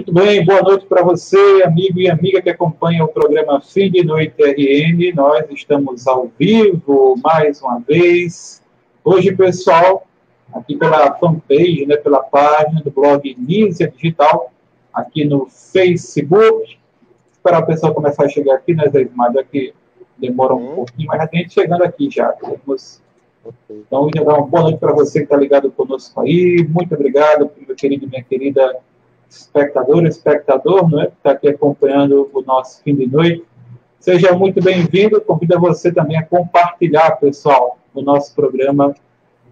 Muito bem, boa noite para você, amigo e amiga que acompanha o programa Fim de Noite RN. Nós estamos ao vivo mais uma vez. Hoje, pessoal, aqui pela fanpage, né, pela página do blog Nízia Digital, aqui no Facebook. Esperar o pessoal começar a chegar aqui, né, Zé Ismael? Aqui demora um pouquinho, mas já tem gente chegando aqui já. Então, já dá uma boa noite para você que está ligado conosco aí. Muito obrigado, meu querido e minha querida espectador, né, que está aqui acompanhando o nosso fim de noite. Seja muito bem-vindo. Convido você também a compartilhar, pessoal, o nosso programa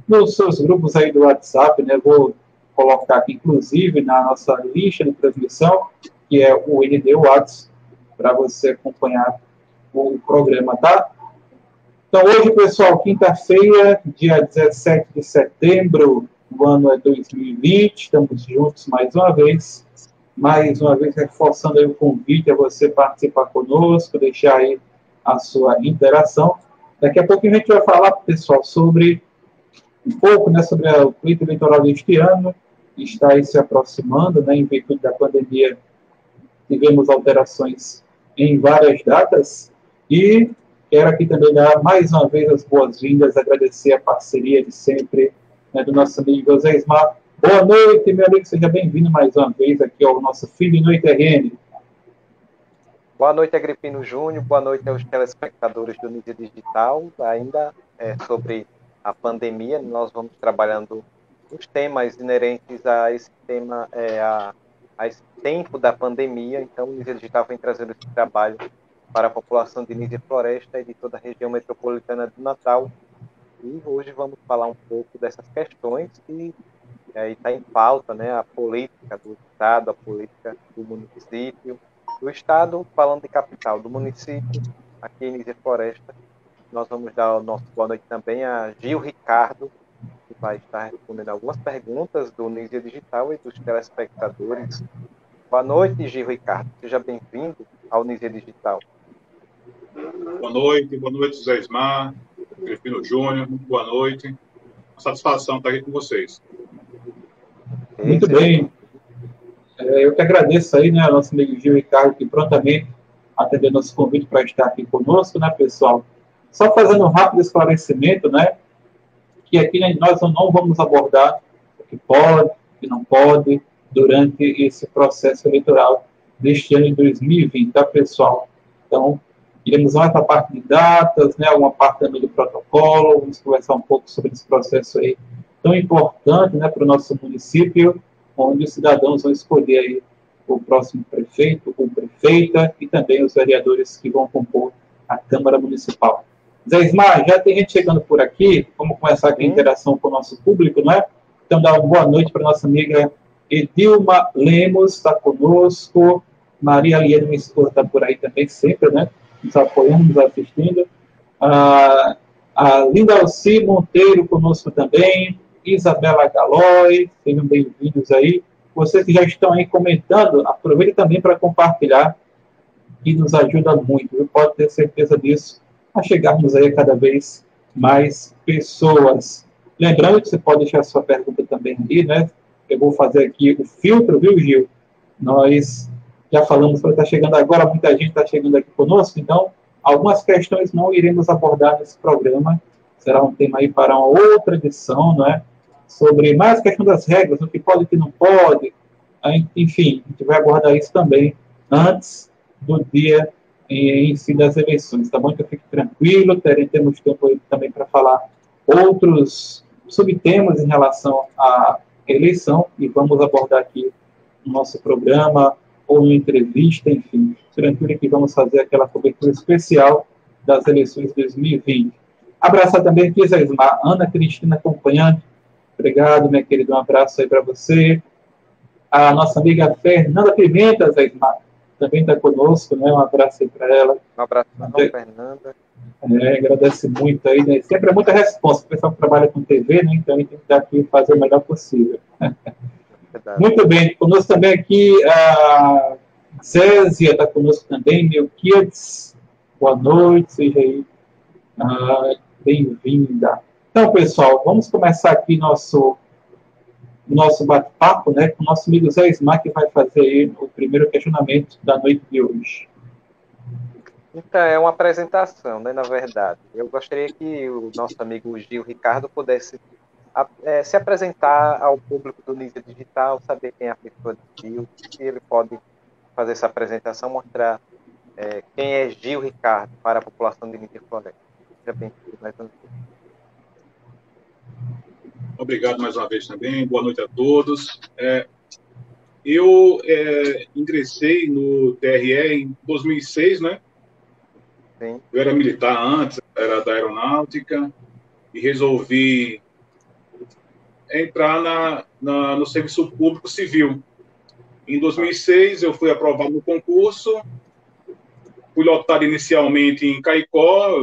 nos seus grupos aí do WhatsApp, né? Vou colocar aqui, inclusive, na nossa lista de transmissão, que é o ND Whats, para você acompanhar o programa, tá? Então, hoje, pessoal, quinta-feira, dia 17 de setembro, o ano é 2020, estamos juntos mais uma vez reforçando aí o convite a você participar conosco, deixar aí a sua interação. Daqui a pouco a gente vai falar, pessoal, sobre um pouco, né, sobre o pleito eleitoral deste ano, que está aí se aproximando, né, em virtude da pandemia, tivemos alterações em várias datas, e quero aqui também dar mais uma vez as boas-vindas, agradecer a parceria de sempre, né, do nosso amigo José Ismar. Boa noite, meu amigo, seja bem-vindo mais uma vez aqui ao nosso Fim de Noite RN. Boa noite, Agripino Júnior, boa noite aos telespectadores do Nízia Digital. Ainda sobre a pandemia, nós vamos trabalhando os temas inerentes a esse tema, a esse tempo da pandemia. Então, o Nízia Digital vem trazendo esse trabalho para a população de Nízia Floresta e de toda a região metropolitana do Natal. E hoje vamos falar um pouco dessas questões que está em pauta, né? A política do Estado, a política do município. Do Estado, falando de capital, do município, aqui em Nízia Floresta. Nós vamos dar o nosso boa noite também a Gil Ricardo, que vai estar respondendo algumas perguntas do Nízia Digital e dos telespectadores. Boa noite, Gil Ricardo. Seja bem-vindo ao Nízia Digital. Boa noite, Zé Ismar, Agripino Júnior, muito boa noite. Uma satisfação estar aqui com vocês. Muito bem. Eu que agradeço aí, né, ao nosso amigo Gil Ricardo, que prontamente atendeu nosso convite para estar aqui conosco, né, pessoal? Só fazendo um rápido esclarecimento, né, que aqui nós não vamos abordar o que pode, o que não pode, durante esse processo eleitoral deste ano de 2020, tá, pessoal? Então, iremos mais para a parte de datas, né, alguma parte também do protocolo, vamos conversar um pouco sobre esse processo aí tão importante, né, para o nosso município, onde os cidadãos vão escolher aí o próximo prefeito ou prefeita e também os vereadores que vão compor a Câmara Municipal. Zé Ismar, já tem gente chegando por aqui, vamos começar aqui a interação com o nosso público, né? Então, dar uma boa noite para a nossa amiga Edilma Lemos, está conosco, Maria Aliane, minha esposa, está por aí também, sempre, né? Nos apoiando, nos assistindo. A Linda Alci Monteiro conosco também, Isabela Galói, sejam bem-vindos aí. Vocês que já estão aí comentando, aproveite também para compartilhar, que nos ajuda muito, viu? Pode ter certeza disso, a chegarmos aí a cada vez mais pessoas. Lembrando que você pode deixar sua pergunta também ali, né? Eu vou fazer aqui o filtro, viu, Gil? Nós já falamos, está chegando agora, muita gente está chegando aqui conosco, então, algumas questões não iremos abordar nesse programa, será um tema aí para uma outra edição, não é? Sobre mais a questão das regras, o que pode e o que não pode, enfim, a gente vai abordar isso também antes do dia em si das eleições, tá bom? Então fique tranquilo, temos tempo aí também para falar outros subtemas em relação à eleição e vamos abordar aqui no nosso programa ou uma entrevista, enfim, tranquilo que vamos fazer aquela cobertura especial das eleições de 2020. Abraçar também aqui, Zé Ismar, Ana Cristina acompanhando. Obrigado, minha querida. Um abraço aí para você. A nossa amiga Fernanda Pimenta, Zé Ismar, também está conosco, né? Um abraço aí para ela. Um abraço para a Fernanda. Agradece muito aí, né? Sempre é muita resposta. O pessoal que trabalha com TV, né? Então a gente tem que estar aqui e fazer o melhor possível. Muito bem. Conosco também aqui a Césia está conosco também. Melquiades, boa noite, seja aí bem-vinda. Então, pessoal, vamos começar aqui nosso o nosso bate-papo, né, com o nosso amigo Zé Ismar, que vai fazer aí o primeiro questionamento da noite de hoje. Então, é uma apresentação, né, na verdade. Eu gostaria que o nosso amigo Gil Ricardo pudesse se apresentar ao público do Nízia Digital, saber quem é a pessoa de Gil, se ele pode fazer essa apresentação, mostrar quem é Gil Ricardo para a população de Nízia Floresta. Seja bem-vindo mais uma vez. Obrigado mais uma vez também. Boa noite a todos. Eu ingressei no TRE em 2006, né? Sim. Eu era militar antes, era da aeronáutica, e resolvi entrar no serviço público civil. Em 2006, eu fui aprovado no concurso, fui lotado inicialmente em Caicó,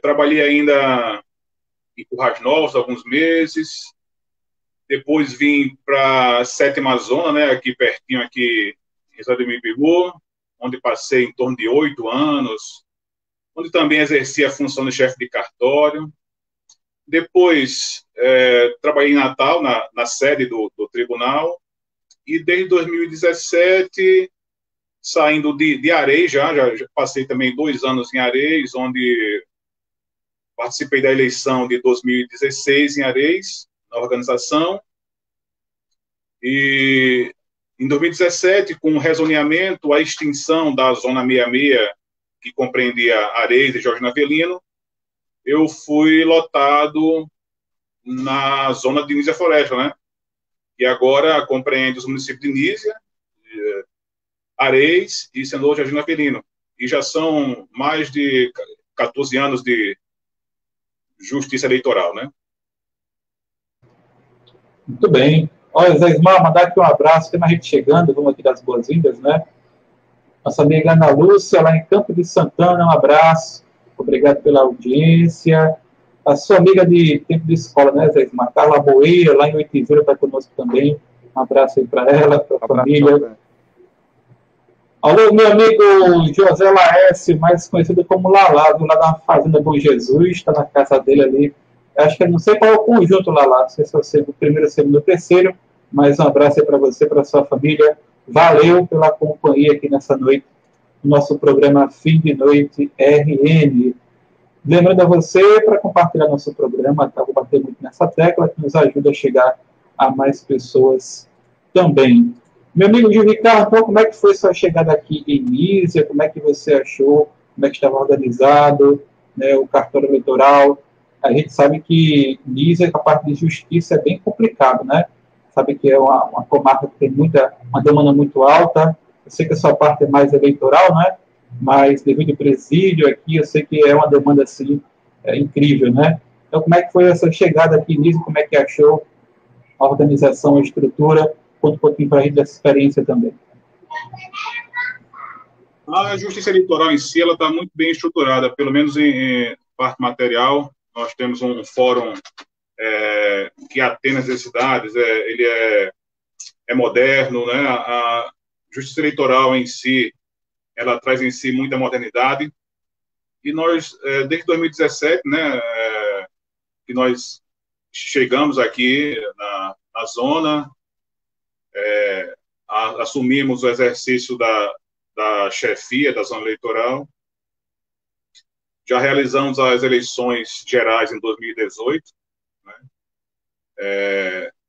trabalhei ainda em Currais Novos alguns meses, depois vim para a 7ª Zona, né, aqui pertinho, aqui em São Domingos, onde passei em torno de 8 anos, onde também exerci a função de chefe de cartório. Depois, trabalhei em Natal, na sede do tribunal, e desde 2017, saindo de Areis, já passei também 2 anos em Areis, onde participei da eleição de 2016 em Areis, na organização, e em 2017, com o rezoneamento, a extinção da Zona 66, que compreendia Areis e Jorge Navelino, eu fui lotado na zona de Nízia Floresta, né? Que agora compreende os municípios de Nízia, Areis e Senador Jardim Navelino. E já são mais de 14 anos de justiça eleitoral, né? Muito bem. Olha, Zé Ismar, mandar aqui um abraço, tem a gente chegando, vamos aqui das boas-vindas, né? Nossa amiga Ana Lúcia, lá em Campo de Santana, um abraço. Obrigado pela audiência. A sua amiga de tempo de escola, né, Zé Ismar? Carla Boeira, lá em Oitizeira, está conosco também. Um abraço aí para ela, para a família. Também. Alô, meu amigo José Laércio, mais conhecido como Lalá, lá da Fazenda Bom Jesus, está na casa dele ali. Acho que não sei qual é o conjunto, Lalá, não sei se é o primeiro, segundo ou terceiro, mas um abraço aí para você, para a sua família. Valeu pela companhia aqui nessa noite, no nosso programa Fim de Noite RN. Lembrando a você, para compartilhar nosso programa, tá? Vou bater muito nessa tecla, que nos ajuda a chegar a mais pessoas também. Meu amigo Gil Ricardo, então, como é que foi sua chegada aqui em Nízia? Como é que você achou? Como é que estava organizado, né, o cartório eleitoral? A gente sabe que Nízia, a parte de justiça, é bem complicado, né? Sabe que é uma comarca que tem uma demanda muito alta. Eu sei que a sua parte é mais eleitoral, né? Mas devido ao presídio aqui, eu sei que é uma demanda, assim, incrível, né? Então, como é que foi essa chegada aqui em Nízia? Como é que achou a organização, a estrutura? Conta um pouquinho para a gente dessa experiência também. A justiça eleitoral em si, ela está muito bem estruturada, pelo menos em parte material. Nós temos um fórum que atende as necessidades, ele é moderno, né? A justiça eleitoral em si, ela traz em si muita modernidade. E nós, desde 2017, né, que nós chegamos aqui na zona, assumimos o exercício da chefia da zona eleitoral, já realizamos as eleições gerais em 2018, né?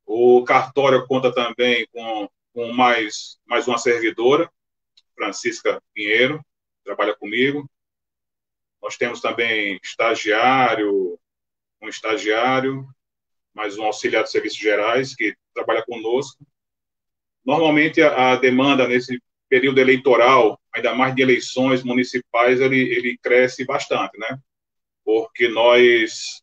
O cartório conta também com mais uma servidora, Francisca Pinheiro, que trabalha comigo. Nós temos também um estagiário, mais um auxiliar de serviços gerais, que trabalha conosco. Normalmente, a demanda nesse período eleitoral, ainda mais de eleições municipais, ele cresce bastante, né? Porque nós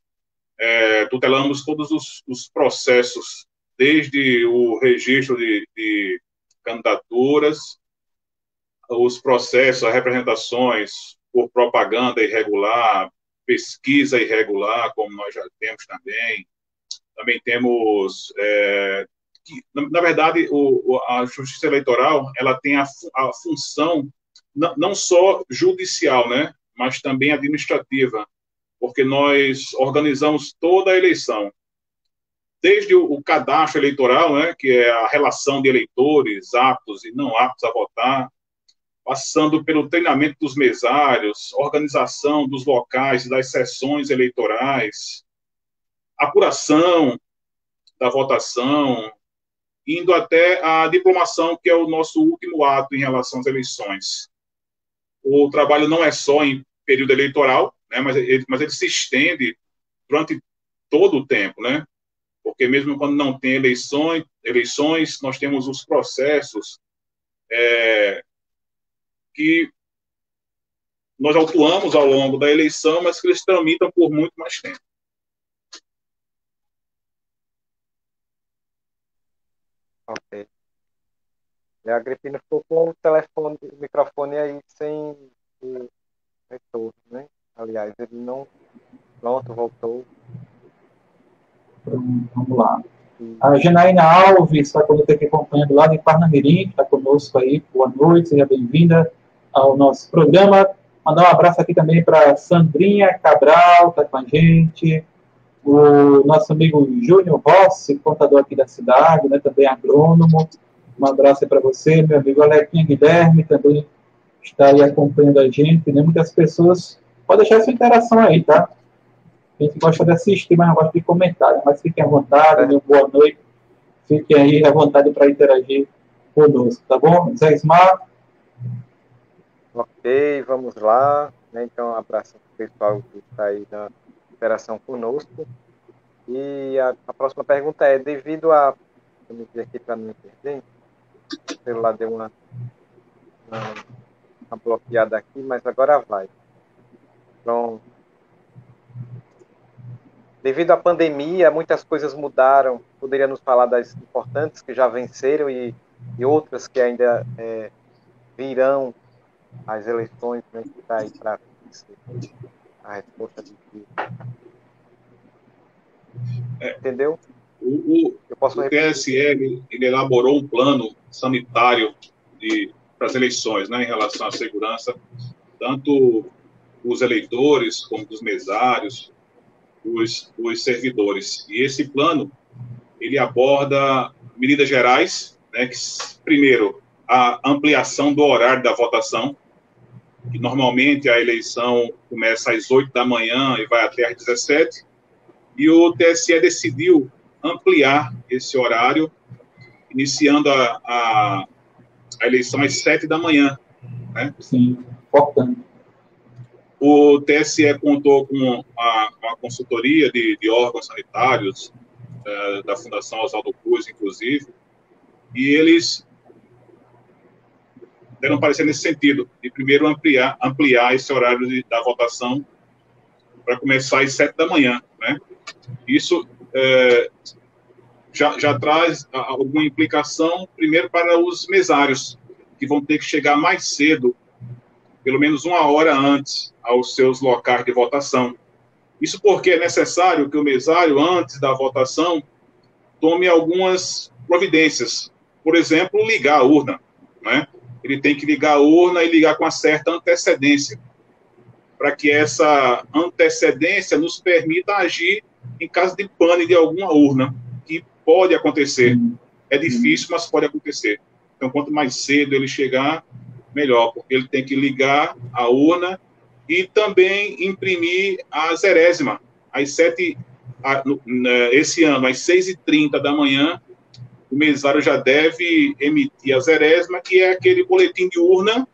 tutelamos todos os processos, desde o registro de candidaturas, os processos, as representações por propaganda irregular, pesquisa irregular, como nós já temos também. Também temos... na verdade, a Justiça Eleitoral, ela tem a função não só judicial, né, mas também administrativa, porque nós organizamos toda a eleição. desde o cadastro eleitoral, né, que é a relação de eleitores aptos e não aptos a votar, passando pelo treinamento dos mesários, organização dos locais das sessões eleitorais, apuração da votação, indo até a diplomação, que é o nosso último ato em relação às eleições. O trabalho não é só em período eleitoral, né, mas ele se estende durante todo o tempo, né? Porque mesmo quando não tem eleições, nós temos os processos que nós atuamos ao longo da eleição, mas que eles tramitam por muito mais tempo. Ok. E a Agripino ficou com o microfone aí sem retorno, né? Aliás, ele não... Pronto, voltou. Vamos lá. A Janaína Alves está conosco aqui acompanhando lá de Parnamirim, está conosco aí. Boa noite, seja bem-vinda ao nosso programa. Mandar um abraço aqui também para Sandrinha Cabral, está com a gente. O nosso amigo Júnior Rossi, contador aqui da cidade, né, também agrônomo. Um abraço aí para você, meu amigo Alequinha Guilherme, também está aí acompanhando a gente, né? Muitas pessoas. Pode deixar essa interação aí, tá? A gente gosta de assistir, mas não gosta de comentar. Mas fiquem à vontade, meu boa noite. Fiquem aí à vontade para interagir conosco, tá bom? Zé Ismar? Ok, vamos lá. Então, um abraço para o pessoal que está aí na interação conosco. E a próxima pergunta é, devido a... Deixa eu me ver aqui para não me perder. O celular deu uma bloqueada aqui, mas agora vai. Pronto. Devido à pandemia, muitas coisas mudaram. Poderia nos falar das importantes que já venceram e outras que ainda virão às eleições, né, que está aí para a resposta do dia. Entendeu? O TSE ele elaborou um plano sanitário para as eleições, né, em relação à segurança, tanto os eleitores como dos mesários, os servidores. E esse plano, ele aborda medidas gerais, né, que, primeiro, a ampliação do horário da votação, que normalmente a eleição começa às 8 da manhã e vai até às 17, e o TSE decidiu ampliar esse horário, iniciando a eleição às 7 da manhã. Né? Sim, importante. O TSE contou com a consultoria de órgãos sanitários, da Fundação Oswaldo Cruz, inclusive, e eles deram parecer nesse sentido, de primeiro ampliar esse horário da votação para começar às 7 da manhã. Né? Isso já traz alguma implicação, primeiro, para os mesários, que vão ter que chegar mais cedo, pelo menos 1 hora antes, aos seus locais de votação. Isso porque é necessário que o mesário, antes da votação, tome algumas providências. Por exemplo, ligar a urna. Né? Ele tem que ligar a urna e ligar com uma certa antecedência, para que essa antecedência nos permita agir em caso de pane de alguma urna, que pode acontecer. É difícil, mas pode acontecer. Então, quanto mais cedo ele chegar, melhor, porque ele tem que ligar a urna e também imprimir a zerésima. Esse ano, às 6h30 da manhã, o mesário já deve emitir a zerésima, que é aquele boletim de urna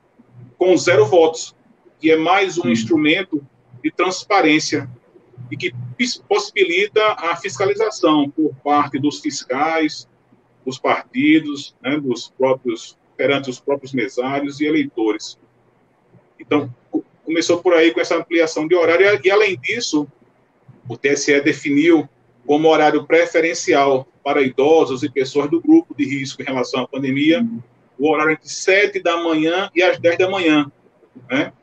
com 0 votos, que é mais um instrumento de transparência e que possibilita a fiscalização por parte dos fiscais, dos partidos, né, perante os próprios mesários e eleitores. Então, começou por aí com essa ampliação de horário e, além disso, o TSE definiu como horário preferencial para idosos e pessoas do grupo de risco em relação à pandemia, o horário entre 7 da manhã e as 10 da manhã. Né?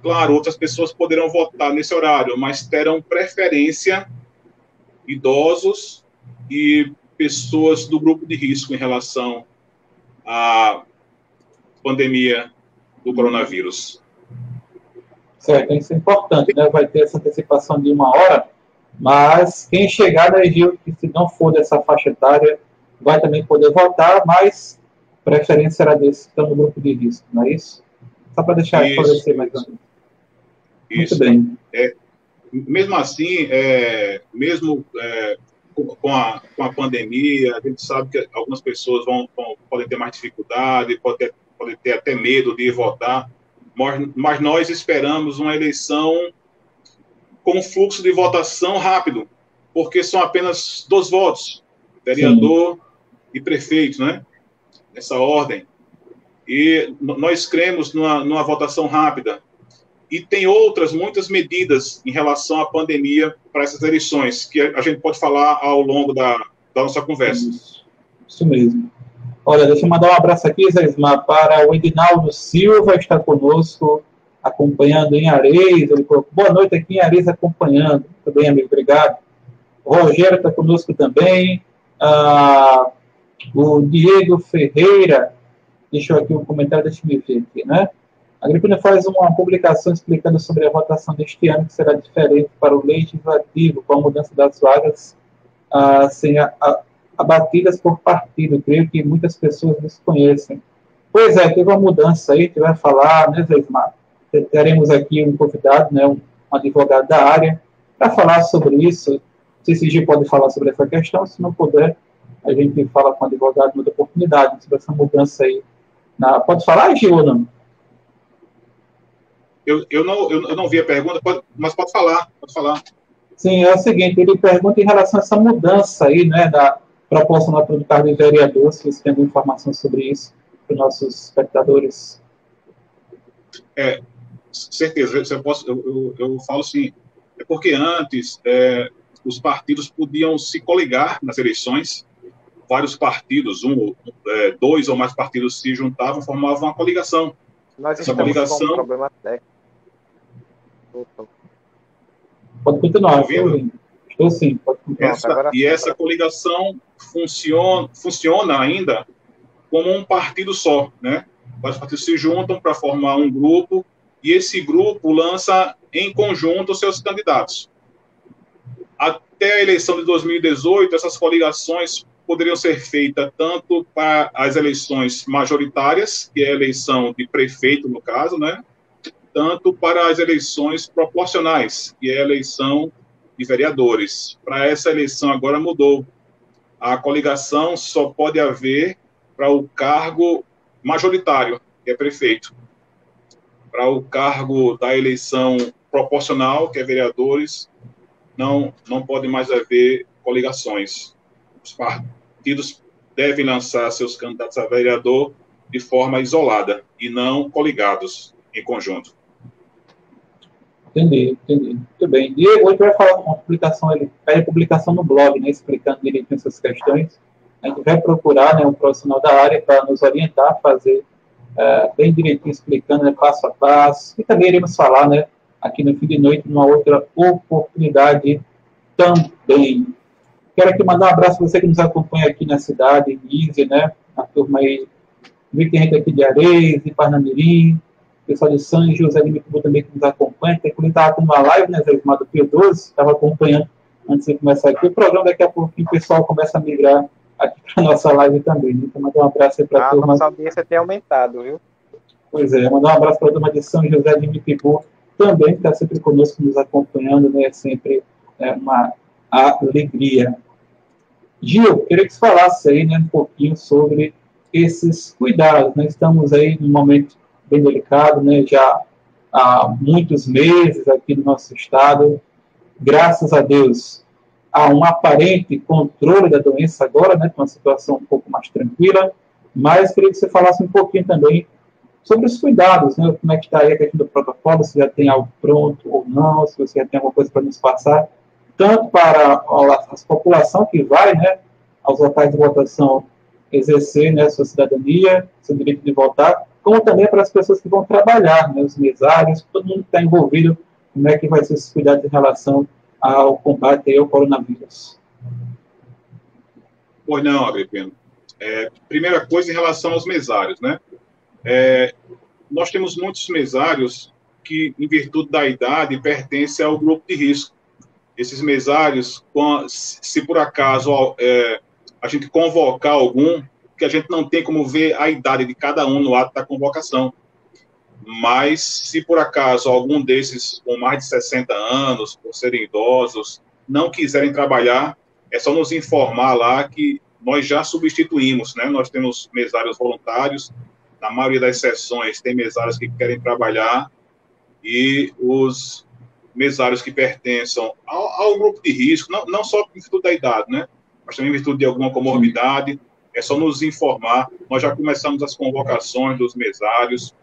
Claro, outras pessoas poderão votar nesse horário, mas terão preferência idosos e pessoas do grupo de risco em relação à pandemia do coronavírus. Certo, isso é importante, né? Vai ter essa antecipação de 1 hora, Mas quem chegar na região, que se não for dessa faixa etária, vai também poder votar, mas preferência será desse que estão no grupo de risco, não é isso? Só para deixar esclarecer mais ou menos. Muito bem. Mesmo assim, mesmo com a pandemia, a gente sabe que algumas pessoas podem ter mais dificuldade, podem ter até medo de ir votar, mas nós esperamos uma eleição com um fluxo de votação rápido, porque são apenas 2 votos, vereador e prefeito, né? Nessa ordem. E nós cremos numa votação rápida. E tem muitas medidas em relação à pandemia para essas eleições, que a gente pode falar ao longo da nossa conversa. Isso mesmo. Olha, deixa eu mandar um abraço aqui, Zé Ismar, para o Edinaldo Silva, que está conosco, acompanhando em Areia. Ele colocou, boa noite aqui em Areia, acompanhando. Muito bem, amigo, obrigado. O Rogério está conosco também. O Diego Ferreira, deixou aqui um comentário, deixa eu ver aqui, né? A Agripina faz uma publicação explicando sobre a votação deste ano, que será diferente para o legislativo, com a mudança das vagas abatidas por partido. Creio que muitas pessoas desconhecem. Pois é, teve uma mudança aí, a gente vai falar, né, Zé Ismar? Teremos aqui um convidado, né, um advogado da área, para falar sobre isso. Não sei se o Gil pode falar sobre essa questão, se não puder, a gente fala com o advogado em outra oportunidade, sobre essa mudança aí. Pode falar, Gil, ou não? Eu não vi a pergunta, mas pode falar. Sim, é o seguinte, ele pergunta em relação a essa mudança aí, né, da proposta para o cargo de vereador, se você tem alguma informação sobre isso, para os nossos espectadores. Certeza, eu falo sim. É porque antes os partidos podiam se coligar nas eleições, vários partidos, 2 ou mais partidos se juntavam, formavam uma coligação. Essa coligação... com um problema técnico. Pode continuar. Estou sim. Pode continuar. Essa coligação funciona ainda como um partido só, né? Vários partidos se juntam para formar um grupo e esse grupo lança em conjunto seus candidatos. Até a eleição de 2018, essas coligações poderiam ser feitas tanto para as eleições majoritárias, que é a eleição de prefeito, no caso, né? Tanto para as eleições proporcionais, que é a eleição de vereadores. Para essa eleição agora mudou. A coligação só pode haver para o cargo majoritário, que é prefeito. Para o cargo da eleição proporcional, que é vereadores, não pode mais haver coligações. Os partidos devem lançar seus candidatos a vereador de forma isolada e não coligados em conjunto. Entendi. Muito bem. Diego, hoje vai falar uma publicação, ele pede publicação no blog, né, explicando direitinho essas questões. A gente vai procurar, né, um profissional da área para nos orientar, fazer bem direitinho, explicando, né, passo a passo. E também iremos falar, né, aqui no Fim de Noite, numa outra oportunidade também. Quero aqui mandar um abraço para você que nos acompanha aqui na cidade, em Ísia, né, a turma aí, vi que tem gente aqui de Areias, de Parnamirim, pessoal de São José de Micubu também que nos acompanha, que ele estava com uma live, né, Zé Ismar do Pio 12, estava acompanhando antes de começar aqui o programa, daqui a pouquinho o pessoal começa a migrar aqui para a nossa live também, né? Então, mandar um abraço aí para a turma. A nossa audiência tem aumentado, viu? Pois é, mandar um abraço para a turma de São José de Micubu também, que está sempre conosco, nos acompanhando, né, sempre uma alegria. Gil, queria que você falasse aí, né, um pouquinho sobre esses cuidados, né? Estamos aí num momento bem delicado, né? Já há muitos meses aqui no nosso estado, graças a Deus, há um aparente controle da doença agora, né? Com uma situação um pouco mais tranquila, mas queria que você falasse um pouquinho também sobre os cuidados, né? Como é que está aí a questão do protocolo, se já tem algo pronto ou não, se você já tem alguma coisa para nos passar, tanto para a população que vai, né, aos locais de votação exercer, né, sua cidadania, seu direito de votar, como também para as pessoas que vão trabalhar, né, os mesários, todo mundo que está envolvido, como é que vai ser esses cuidados em relação ao combate ao coronavírus. Pois não, Agripino. Primeira coisa em relação aos mesários, né? Nós temos muitos mesários que, em virtude da idade, pertencem ao grupo de risco. esses mesários, se por acaso a gente convocar algum, que a gente não tem como ver a idade de cada um no ato da convocação. Mas, se por acaso algum desses com mais de 60 anos, por serem idosos, não quiserem trabalhar, é só nos informar lá que nós já substituímos, né? Nós temos mesários voluntários, na maioria das sessões tem mesários que querem trabalhar, e os mesários que pertençam ao grupo de risco, não só em virtude da idade, né? Mas também em virtude de alguma comorbidade, é só nos informar. Nós já começamos as convocações dos mesários,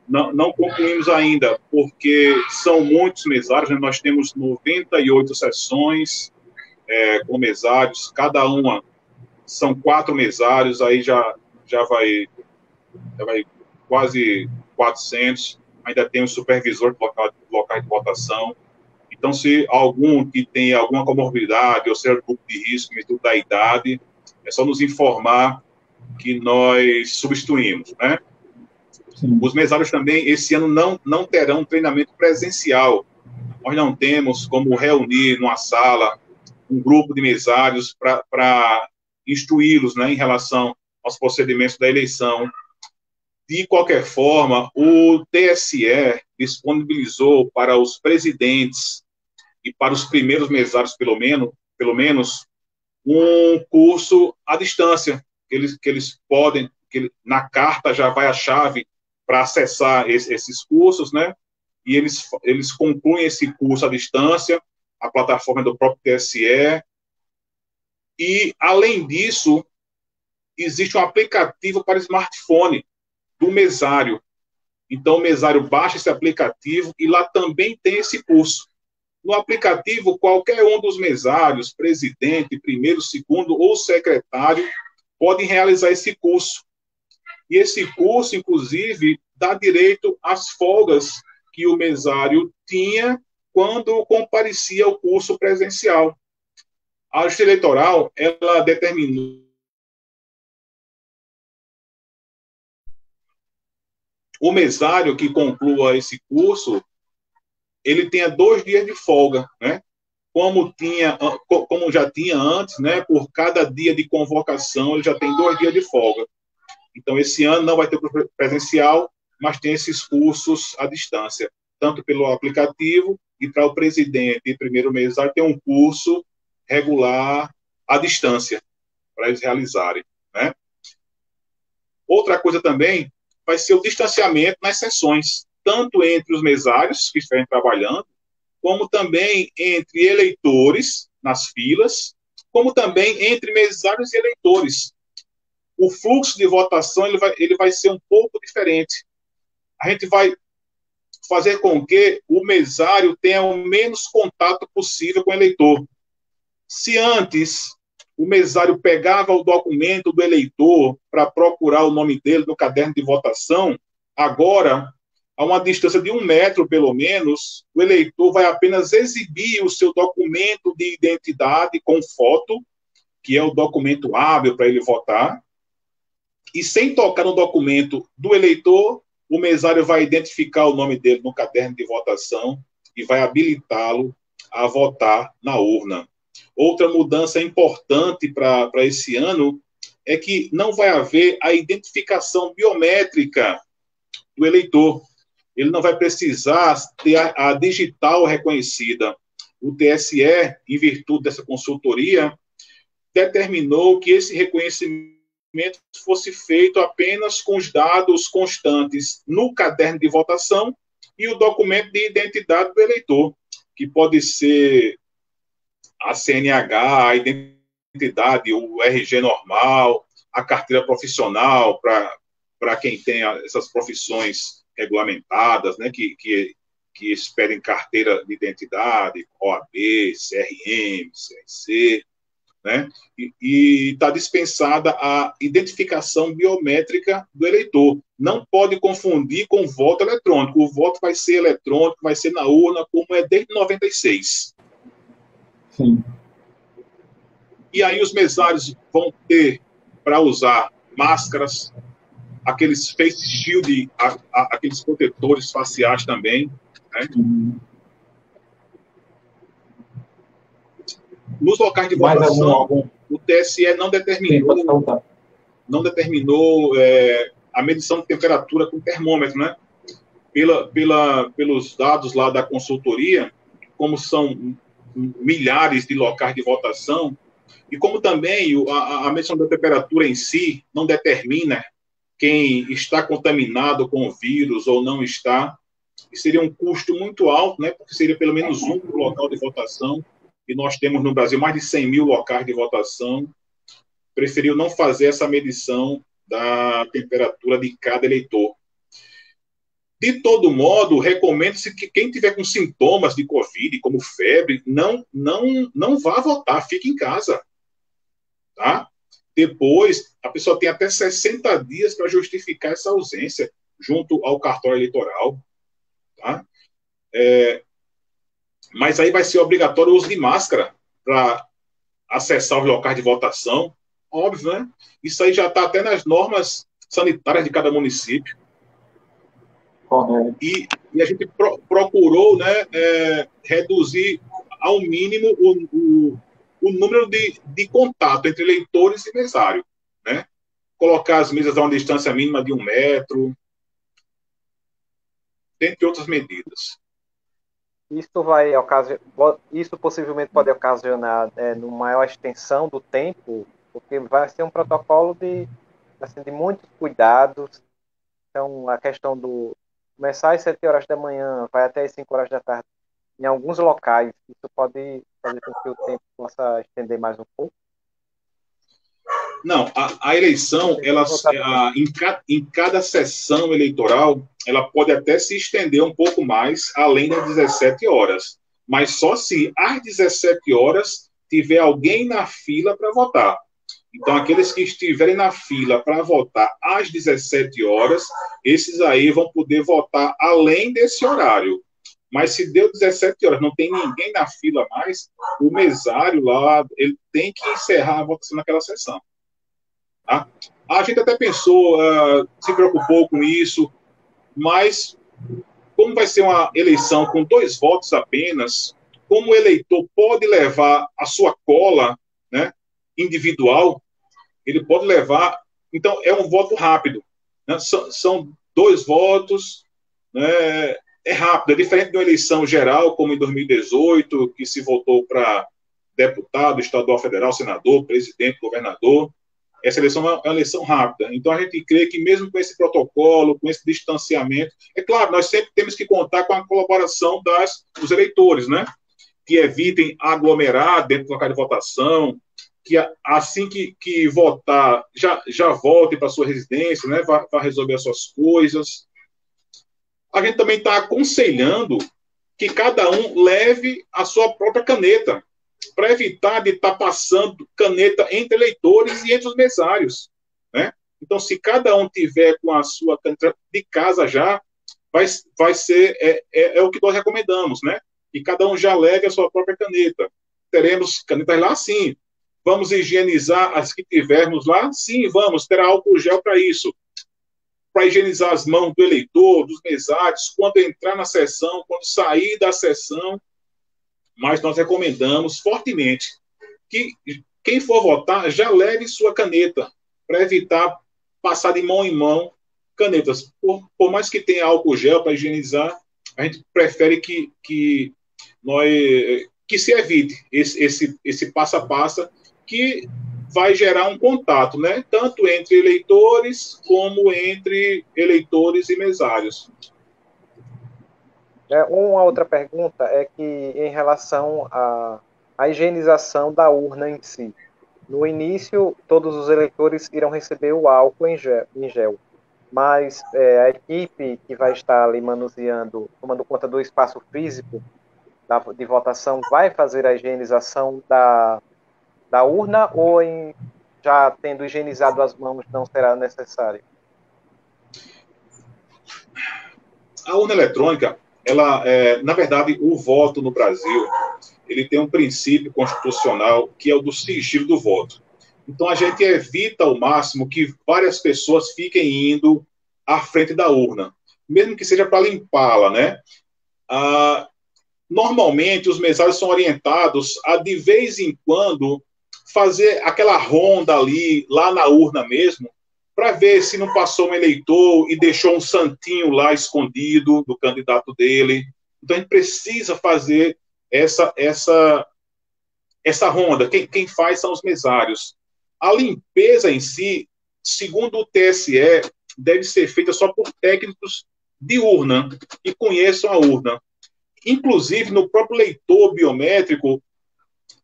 não concluímos ainda, porque são muitos mesários, né? Nós temos 98 sessões com mesários, cada uma são 4 mesários, aí já vai quase 400, ainda tem um supervisor de local de votação. Então, se algum que tem alguma comorbidade, ou seja, grupo de risco, em da idade, é só nos informar que nós substituímos, né? Sim. Os mesários também, esse ano, não terão treinamento presencial. Nós não temos como reunir numa sala um grupo de mesários para instruí-los, né, em relação aos procedimentos da eleição. De qualquer forma, o TSE disponibilizou para os presidentes e para os primeiros mesários, pelo menos, um curso à distância, que eles podem, na carta já vai a chave para acessar esses cursos, né? E eles concluem esse curso à distância, a plataforma do próprio TSE. E, além disso, existe um aplicativo para smartphone do mesário. Então, o mesário baixa esse aplicativo e lá também tem esse curso. No aplicativo, qualquer um dos mesários, presidente, primeiro, segundo ou secretário, podem realizar esse curso. E esse curso, inclusive, dá direito às folgas que o mesário tinha quando comparecia ao curso presencial. A Justiça Eleitoral, ela determinou o mesário que conclua esse curso, ele tenha 2 dias de folga, né? Como já tinha antes, né? Por cada dia de convocação, ele já tem 2 dias de folga. Então, esse ano não vai ter presencial, mas tem esses cursos à distância, tanto pelo aplicativo, e para o presidente e primeiro mesário tem um curso regular à distância, para eles realizarem, né? Outra coisa também vai ser o distanciamento nas sessões, tanto entre os mesários que estiverem trabalhando, como também entre eleitores nas filas, como também entre mesários e eleitores. O fluxo de votação ele vai ser um pouco diferente. A gente vai fazer com que o mesário tenha o menos contato possível com o eleitor. Se antes o mesário pegava o documento do eleitor para procurar o nome dele no caderno de votação, agora, a uma distância de 1 metro, pelo menos, o eleitor vai apenas exibir o seu documento de identidade com foto, que é o documento hábil para ele votar, e sem tocar no documento do eleitor, o mesário vai identificar o nome dele no caderno de votação e vai habilitá-lo a votar na urna. Outra mudança importante para esse ano é que não vai haver a identificação biométrica do eleitor. Ele não vai precisar ter a digital reconhecida. O TSE, em virtude dessa consultoria, determinou que esse reconhecimento fosse feito apenas com os dados constantes no caderno de votação e o documento de identidade do eleitor, que pode ser a CNH, a identidade, o RG normal, a carteira profissional para quem tem essas profissões regulamentadas, né, que esperem carteira de identidade, OAB, CRM, CRC, né, e está dispensada a identificação biométrica do eleitor. Não pode confundir com voto eletrônico. O voto vai ser eletrônico, vai ser na urna, como é desde 96. Sim. E aí os mesários vão ter para usar máscaras, aqueles face shield, aqueles protetores faciais também, né? Nos locais de Mais votação, o TSE não determinou a medição de temperatura com termômetro, né? Pelos dados lá da consultoria, como são milhares de locais de votação, e como também a medição da temperatura em si não determina quem está contaminado com o vírus ou não está, e seria um custo muito alto, né? Porque seria pelo menos um local de votação, e nós temos no Brasil mais de 100 mil locais de votação. Preferiu não fazer essa medição da temperatura de cada eleitor. De todo modo, recomenda-se que quem tiver com sintomas de Covid, como febre, não vá votar, fique em casa. Tá? Depois, a pessoa tem até 60 dias para justificar essa ausência junto ao cartório eleitoral. Tá? Mas aí vai ser obrigatório o uso de máscara para acessar os locais de votação. Óbvio, né? Isso aí já está até nas normas sanitárias de cada município. E a gente procurou, né, reduzir ao mínimo o número de contato entre eleitores e mesário. Né? Colocar as mesas a uma distância mínima de 1 metro, dentre outras medidas. Isso possivelmente pode ocasionar numa maior extensão do tempo, porque vai ser um protocolo de muitos cuidados. Então, a questão do começar às 7 horas da manhã, vai até às 5 horas da tarde, em alguns locais, isso pode fazer com que o tempo possa estender mais um pouco? Não, a eleição, em cada sessão eleitoral, ela pode até se estender um pouco mais, além das 17 horas. Mas só se às 17 horas tiver alguém na fila para votar. Então, aqueles que estiverem na fila para votar às 17 horas, esses aí vão poder votar além desse horário. Mas se deu 17 horas, não tem ninguém na fila mais, o mesário lá, ele tem que encerrar a votação naquela sessão. Tá? A gente até pensou, se preocupou com isso, mas como vai ser uma eleição com 2 votos apenas, como o eleitor pode levar a sua cola, né, individual, ele pode levar, então é um voto rápido, né? São 2 votos, né? É rápido, é diferente de uma eleição geral, como em 2018, que se votou para deputado, estadual, federal, senador, presidente, governador. Essa eleição é uma eleição rápida. Então, a gente crê que mesmo com esse protocolo, com esse distanciamento, é claro, nós sempre temos que contar com a colaboração dos eleitores, né? Que evitem aglomerar dentro do local de votação, que assim que votar, já volte para a sua residência, né? Vá resolver as suas coisas. A gente também está aconselhando que cada um leve a sua própria caneta, para evitar de estar passando caneta entre eleitores e entre os mesários. Né? Então, se cada um tiver com a sua caneta de casa já, vai ser o que nós recomendamos, né? Que cada um já leve a sua própria caneta. Teremos canetas lá, sim. Vamos higienizar as que tivermos lá? Sim, vamos. Terá álcool gel para isso. Para higienizar as mãos do eleitor, dos mesários, quando entrar na sessão, quando sair da sessão. Mas nós recomendamos fortemente que quem for votar já leve sua caneta, para evitar passar de mão em mão canetas. Por mais que tenha álcool gel para higienizar, a gente prefere que se evite esse passo a passo, que vai gerar um contato, né? Tanto entre eleitores como entre eleitores e mesários. Uma outra pergunta é que em relação à higienização da urna em si. No início, todos os eleitores irão receber o álcool em gel, mas a equipe que vai estar ali manuseando, tomando conta do espaço físico de votação, vai fazer a higienização da urna, ou já tendo higienizado as mãos não será necessário? A urna eletrônica, ela, na verdade, o voto no Brasil, ele tem um princípio constitucional que é o do sigilo do voto. Então, a gente evita ao máximo que várias pessoas fiquem indo à frente da urna, mesmo que seja para limpá-la, né? normalmente os mesários são orientados a, de vez em quando, fazer aquela ronda ali, lá na urna mesmo, para ver se não passou um eleitor e deixou um santinho lá escondido do candidato dele. Então, a gente precisa fazer essa ronda. Quem faz são os mesários. A limpeza em si, segundo o TSE, deve ser feita só por técnicos de urna, que conheçam a urna. Inclusive, no próprio leitor biométrico,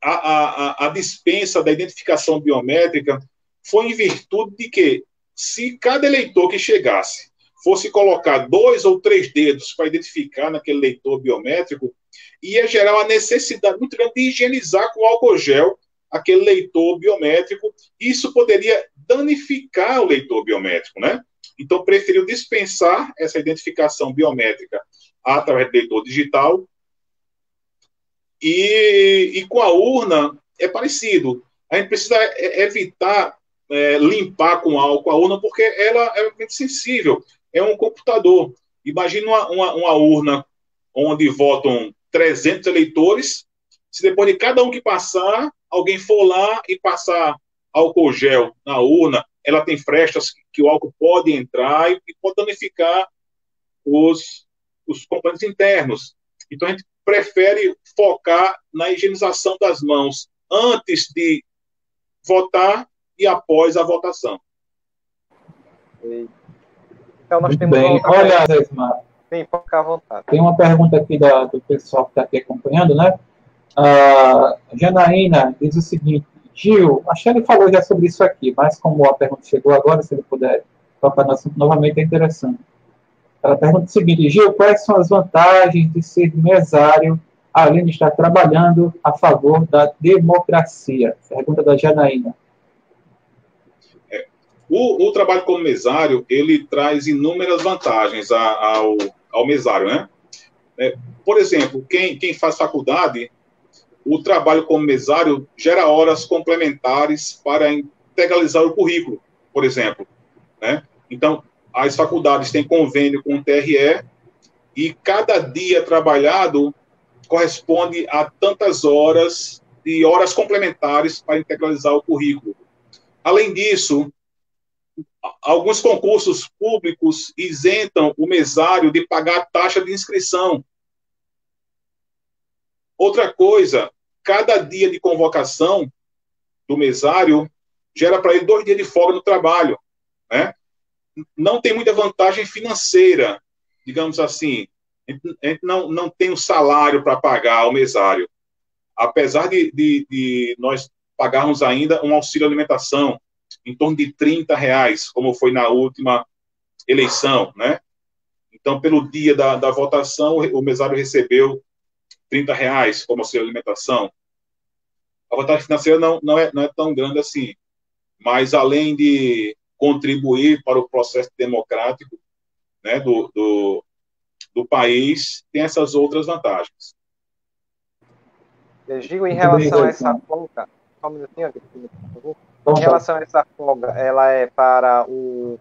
a dispensa da identificação biométrica foi em virtude de que, se cada eleitor que chegasse fosse colocar 2 ou 3 dedos para identificar naquele leitor biométrico, ia gerar uma necessidade muito grande de higienizar com álcool gel aquele leitor biométrico. Isso poderia danificar o leitor biométrico, né? Então, preferiu dispensar essa identificação biométrica através do leitor digital. E com a urna é parecido. A gente precisa evitar limpar com álcool a urna, porque ela é muito sensível. É um computador. Imagina uma urna onde votam 300 eleitores, se depois de cada um que passar, alguém for lá e passar álcool gel na urna, ela tem frestas que o álcool pode entrar e pode danificar os componentes internos. Então, a gente prefere focar na higienização das mãos antes de votar e após a votação. Então, nós temos bem. Olha, Zesmar, sim, pode ficar à vontade. Tem uma pergunta aqui do pessoal que está aqui acompanhando, né? A Janaína diz o seguinte: Gil, a Shelly falou já sobre isso aqui, mas como a pergunta chegou agora, se ele puder tocar no assunto novamente, é interessante. Ela pergunta o seguinte: Gil, quais são as vantagens de ser mesário, além de estar trabalhando a favor da democracia? Pergunta da Janaína. O trabalho como mesário, ele traz inúmeras vantagens ao mesário, né? Por exemplo, quem faz faculdade, o trabalho como mesário gera horas complementares para integralizar o currículo, por exemplo, né? Então, as faculdades têm convênio com o TRE e cada dia trabalhado corresponde a tantas horas e horas complementares para integralizar o currículo. Além disso, alguns concursos públicos isentam o mesário de pagar a taxa de inscrição. Outra coisa, cada dia de convocação do mesário gera para ele 2 dias de folga no trabalho, né? Não tem muita vantagem financeira, digamos assim. A gente não tem um salário para pagar ao mesário. Apesar de nós pagarmos ainda um auxílio alimentação, em torno de R$30, como foi na última eleição, né? Então, pelo dia da votação, o mesário recebeu R$30 como auxílio alimentação. A vantagem financeira não é tão grande assim, mas além de contribuir para o processo democrático, né, do país, tem essas outras vantagens. Gil, em relação a essa folga, só um minutinho, por favor. Em relação a essa folga, ela é para o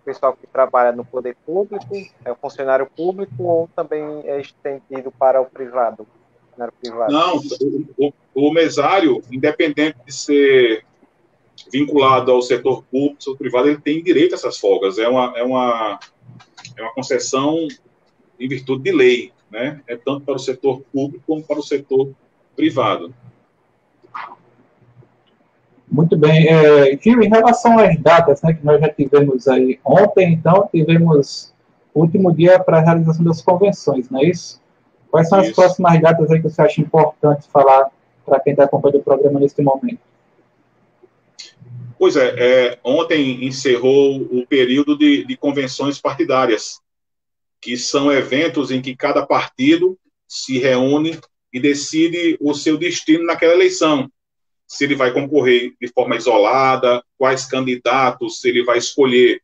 pessoal que trabalha no poder público, é o funcionário público, ou também é estendido para o privado? Não, o mesário, independente de ser vinculado ao setor público ou privado, ele tem direito a essas folgas. É uma concessão em virtude de lei, né? É tanto para o setor público como para o setor privado. Muito bem. Gil, em relação às datas, né, que nós já tivemos aí ontem, então, tivemos o último dia para a realização das convenções, não é isso? Quais são as próximas datas aí que você acha importante falar para quem está acompanhando o programa neste momento? Pois ontem encerrou o período de convenções partidárias, que são eventos em que cada partido se reúne e decide o seu destino naquela eleição. Se ele vai concorrer de forma isolada, quais candidatos ele vai escolher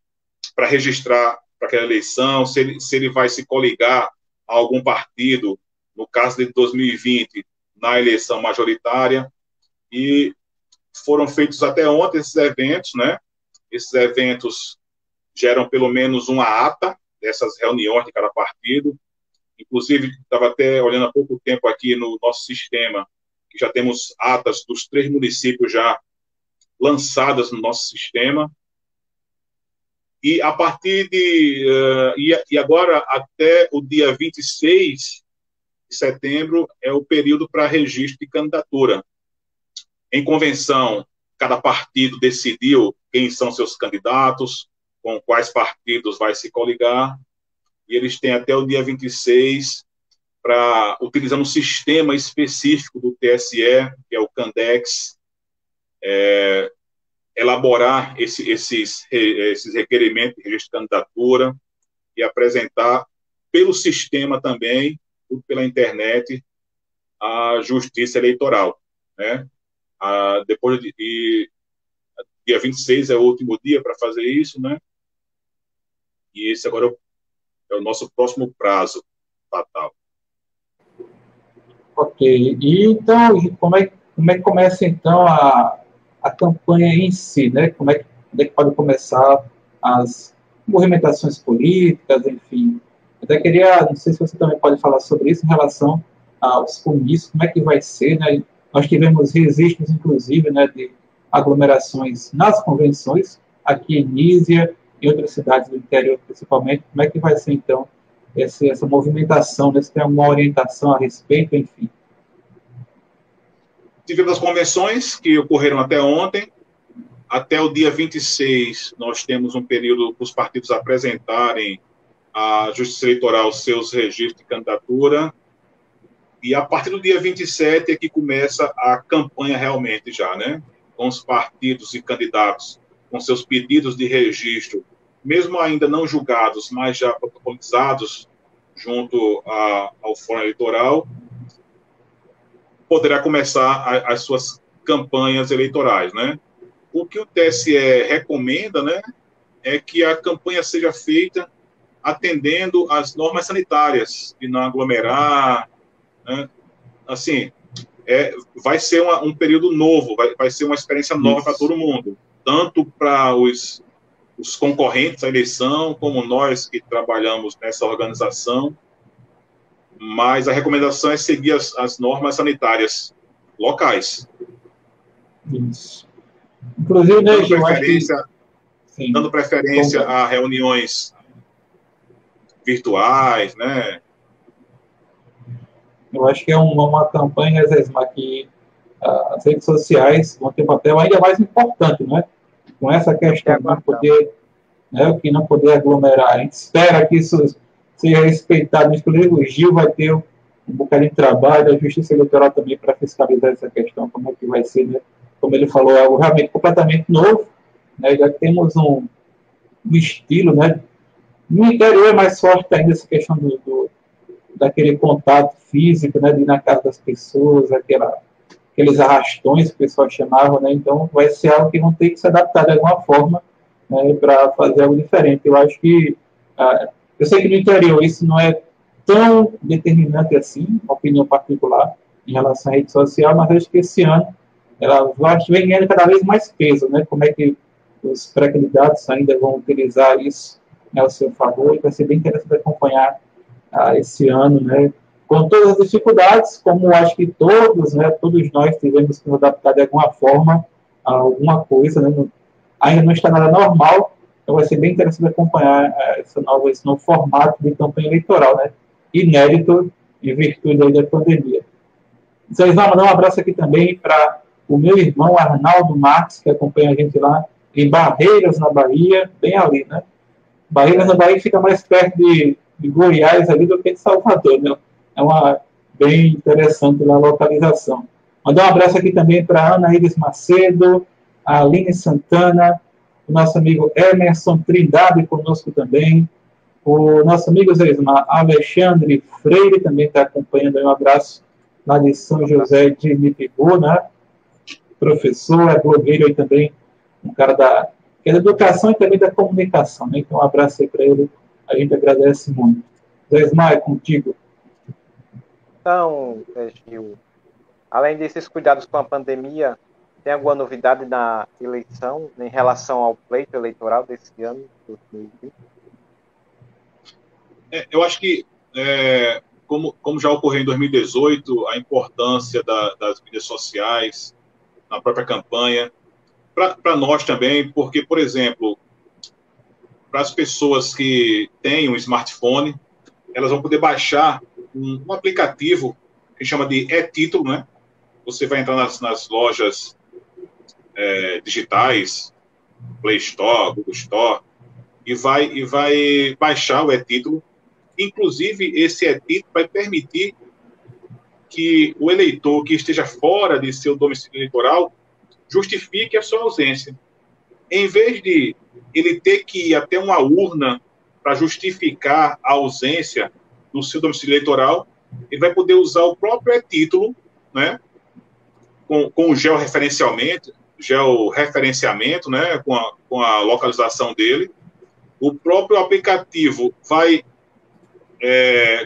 para registrar para aquela eleição, se ele vai se coligar a algum partido, no caso de 2020, na eleição majoritária. E foram feitos até ontem esses eventos, né? Esses eventos geram pelo menos uma ata dessas reuniões de cada partido. Inclusive, estava até olhando há pouco tempo aqui no nosso sistema, que já temos atas dos 3 municípios já lançadas no nosso sistema. E a partir de... e agora, até o dia 26 de setembro, é o período para registro de candidatura. Em convenção, cada partido decidiu quem são seus candidatos, com quais partidos vai se coligar, e eles têm até o dia 26 para, utilizando um sistema específico do TSE, que é o Candex, elaborar esses requerimentos de registro de candidatura e apresentar pelo sistema também, tudo pela internet, a Justiça Eleitoral, né? Depois dia 26 é o último dia para fazer isso, né? E esse agora é o nosso próximo prazo fatal. Ok. E então, como é que começa então a campanha em si, né? Como é que pode começar as movimentações políticas, enfim. Eu até queria, não sei se você também pode falar sobre isso em relação aos comícios, como é que vai ser, né? Nós tivemos registros, inclusive, né, de aglomerações nas convenções, aqui em Nísia, em outras cidades do interior, principalmente. Como é que vai ser, então, essa movimentação, né? Se tem alguma orientação a respeito, enfim. Tivemos as convenções que ocorreram até ontem. Até o dia 26, nós temos um período para os partidos apresentarem à Justiça Eleitoral seus registros de candidatura. E a partir do dia 27 é que começa a campanha realmente já, né? Com os partidos e candidatos, com seus pedidos de registro, mesmo ainda não julgados, mas já protocolizados junto ao Fórum Eleitoral, poderá começar as suas campanhas eleitorais, né? O que o TSE recomenda, né, é que a campanha seja feita atendendo às normas sanitárias, de não aglomerar, né? Assim, vai ser um período novo, vai ser uma experiência nova para todo mundo, tanto para os concorrentes à eleição, como nós que trabalhamos nessa organização, mas a recomendação é seguir as normas sanitárias locais. Isso. Inclusive, né, dando preferência a reuniões virtuais, né? Eu acho que é uma campanha, Zesma, que as redes sociais vão ter um papel ainda mais importante, né? Com essa questão de não poder, né, que não poder aglomerar. A gente espera que isso seja respeitado. Inclusive, o Gil vai ter um bocadinho de trabalho, a Justiça Eleitoral também, para fiscalizar essa questão, como é que vai ser, né? Como ele falou, é algo realmente completamente novo, né? Já temos um estilo, né? No interior é mais forte ainda essa questão daquele contato físico, né? De ir na casa das pessoas, aqueles arrastões que o pessoal chamava, né? Então, vai ser algo que vão ter que se adaptar de alguma forma, né, para fazer algo diferente. Eu acho que, eu sei que no interior isso não é tão determinante assim, uma opinião particular em relação à rede social, mas acho que esse ano ela vem ganhando cada vez mais peso, né? Como é que os pré-candidatos ainda vão utilizar isso, né, ao seu favor, e vai ser bem interessante acompanhar esse ano, né? Com todas as dificuldades, como acho que todos, né, todos nós tivemos que nos adaptar de alguma forma a alguma coisa, né? Ainda não está nada normal, então vai ser bem interessante acompanhar esse novo formato de campanha eleitoral, né? Inédito em virtude aí da pandemia. Vocês vão mandar um abraço aqui também para o meu irmão Arnaldo Marques, que acompanha a gente lá em Barreiras, na Bahia, bem ali, né? Barreiras, na Bahia, fica mais perto de Goiás ali do que de Salvador, né? É bem interessante a localização. Mandar um abraço aqui também para a Ana Iris Macedo, a Aline Santana, o nosso amigo Emerson Trindade conosco também, o nosso amigo Zesmar Alexandre Freire também está acompanhando. Um abraço lá de São José de Mipibu, né? Professor, é blogueiro aí também, um cara que é da educação e também da comunicação, né? Então, um abraço aí para ele, a gente agradece muito. Zesmar, é contigo. Então, Gil, além desses cuidados com a pandemia, tem alguma novidade na eleição em relação ao pleito eleitoral desse ano, 2020? Eu acho que como já ocorreu em 2018, a importância das mídias sociais na própria campanha, para nós também, porque, por exemplo, para as pessoas que têm um smartphone, elas vão poder baixar um aplicativo que chama de e-título, né? Você vai entrar nas lojas digitais, Play Store, Google Store, e vai baixar o e-título. Inclusive, esse e-título vai permitir que o eleitor que esteja fora de seu domicílio eleitoral justifique a sua ausência. Em vez de ele ter que ir até uma urna para justificar a ausência do seu domicílio eleitoral, ele vai poder usar o próprio e-título, né, com o georreferenciamento, né, com a localização dele. O próprio aplicativo vai